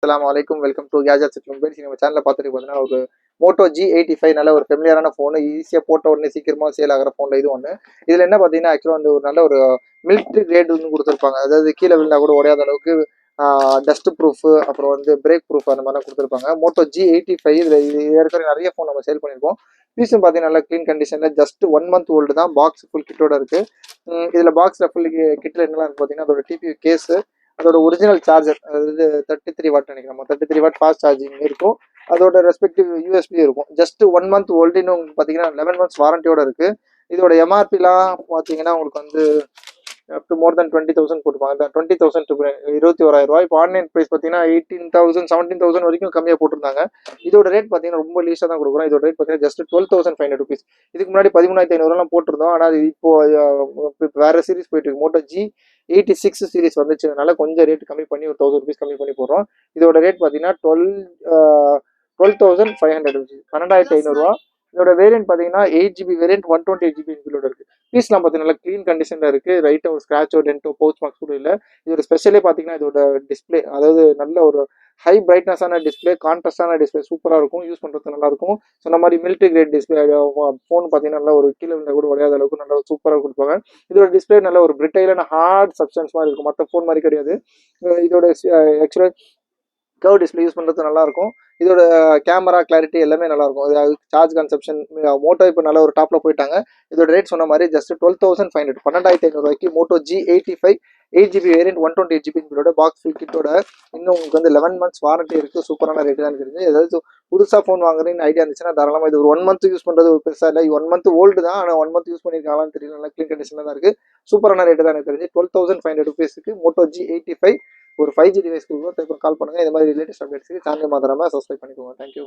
அஸ்ஸலாமு அலைக்கும். Welcome to gadgets with mobiles. நம்ம சேனல்ல பார்த்துட்டு பார்த்தீங்கன்னா, ஒரு மோட்டோ G85 நல்ல ஒரு ஃபெமிலியரான ஃபோனு. ஈஸியா போட்ட உடனே சீக்கிரமா சேல் ஆகுற ஃபோன்ல இது ஒண்ணு. இதுல என்ன பார்த்தீங்கன்னா, ஆக்சுவலா வந்து ஒரு நல்ல ஒரு மிலிட்டரி கிரேட் வந்து குடுத்துருப்பாங்க. அதாவது கீழ விழுந்தா கூட உடையாத அளவுக்கு டஸ்ட் ப்ரூஃப், அப்புறம் வந்து பிரேக் ப்ரூஃப் அந்த மாதிரிலாம் குடுத்துருப்பாங்க. மோட்டோ G85 இது ஏற்கனவே நெறைய ஃபோன் நம்ம சேல் பண்ணியிருக்கோம். பீஸும் பார்த்தீங்கன்னா, நல்ல கிளீன் கண்டிஷன்ல ஜஸ்ட் 1 மந்த் ஓல்டு தான். பாக்ஸ் ஃபுல் கிட்டோட இருக்கு. இதுல பாக்ஸ்ல ஃபுல் கிட்ல என்னலாம் இருக்கு பார்த்தீங்கன்னா, அதோட டிபியூ கேஸு, அதோட ஒரிஜினல் சார்ஜர், அதாவது 33 வாட் நினைக்கிறேன், 33 வாட் ஃபாஸ்ட் சார்ஜிங் இருக்கும். அதோட ரெஸ்பெக்டிவ் யூஎஸ்பி இருக்கும். Just 1 month old. இன்னும் பார்த்தீங்கன்னா 11 மந்த்ஸ் வாரண்டியோட இருக்கு. இதோட எம்ஆர்பிலாம் பார்த்தீங்கன்னா உங்களுக்கு வந்து அப் டு மோர் தென் 20,000 போட்டுருப்பாங்க. 20,000 டு 21,000 இப்போ ஆன்லைன் ப்ரைஸ் பார்த்தீங்கன்னா 18,000 17,000 வரைக்கும் கம்மியாக போட்டிருந்தாங்க. இதோட ரேட் பார்த்தீங்கன்னா ரொம்ப லீஸாக தான் கொடுக்குறோம். இதோட ரேட் பார்த்தீங்கன்னா ஜஸ்ட் 12,500 ருபீஸ். இதுக்கு முன்னாடி 13,500 போட்டிருந்தோம். ஆனால் அது இப்போ வேற சீரிஸ் போயிட்டு இருக்கு. மோட்டோ G86 சீரிஸ் வந்துச்சுனால கொஞ்சம் ரேட் கம்மி பண்ணி ஒரு 1000 ருபீஸ் கம்மி பண்ணி போடுறோம். இதோட ரேட் பார்த்தீங்கன்னா 12,500 ருபீஸ், 12,500. இதோட வேரியன்ட் பார்த்தீங்கன்னா 8 GB வேரியன்ட், 128 GB இன்க்ளூட் இருக்கு. பீஸ்லாம் பார்த்தீங்கன்னா க்ளீன் கண்டிஷன்ல இருக்கு. ரைட்டாக ஒரு ஸ்க்ராச்சோ டென்ட்டோ பவுச் மார்க்ஸ் கூட இல்லை. இதோட ஸ்பெஷலே பார்த்தீங்கன்னா இதோட டிஸ்பிளே, அதாவது நல்ல ஒரு ஹை பிரைட்னஸான டிஸ்பிளே, கான்ட்ராஸ்டான டிஸ்பிளே சூப்பராக இருக்கும். யூஸ் பண்ணுறது நல்லா இருக்கும். சொன்ன மாதிரி மிலிட்டரி கிரேட் டிஸ்பிளே ஃபோன் பார்த்தீங்கன்னா நல்லா ஒரு கீழே விழுந்தா கூட உடையாத அளவுக்கு நல்லா சூப்பராக கொடுப்பாங்க. இதோட டிஸ்பிளே நல்ல ஒரு பிரிட்டைலான ஹார்ட் சப்ஸ்டன்ஸ் மாதிரி இருக்கும். மற்ற ஃபோன் மாதிரி கிடையாது. இதோட ஆக்சுவலாக கர்வ் டிஸ்பிளே யூஸ் பண்ணுறது நல்லா இருக்கும். இதோட கேமரா கிளாரிட்டி எல்லாமே நல்லா இருக்கும். அதாவது சார்ஜ் கன்சப்ஷன் மோட்டோ இப்போ நல்ல ஒரு டாப்ல போயிட்டாங்க. இதோட ரேட் சொன்ன மாதிரி just 12,500, 12,500 Moto G85 8 GB variant, 128 GB இதோட பாக்ஸ் ஃபுல் கிட்டோட. இன்னும் உங்களுக்கு வந்து 11 மந்த்ஸ் வாரண்டி இருக்கு. சூப்பரான ரேட் தான் இருக்குது. ஏதாவது புதுசாக ஃபோன் வாங்குறீங்கன்னு ஐடியா இருந்துச்சுன்னா தாராளமாக இது ஒரு 1 மந்த் யூஸ் பண்ணுறது ஒரு பெருசாக இல்லை. 1 மந்த் ஓல்டு தான், ஆனால் 1 மந்த் யூஸ் பண்ணியிருக்காங்களான்னு தெரியல. நல்லா க்ளீன் கண்டிஷனில் தான் இருக்குது. சூப்பரான ரேட்டு தான் எனக்கு தெரிஞ்சு. 12,500 ருபீஸுக்கு மோட்டோ G85 ஒரு 5G டிவைஸ் கொடுக்கும். கால் பண்ணுங்க. இந்த மாதிரி ரிலேட்டட் அப்டேட்ஸ்க்கு சேனல் மாத்திரமா சப்ஸ்கிரைப் பண்ணிக்கோங்க. தேங்க்யூ.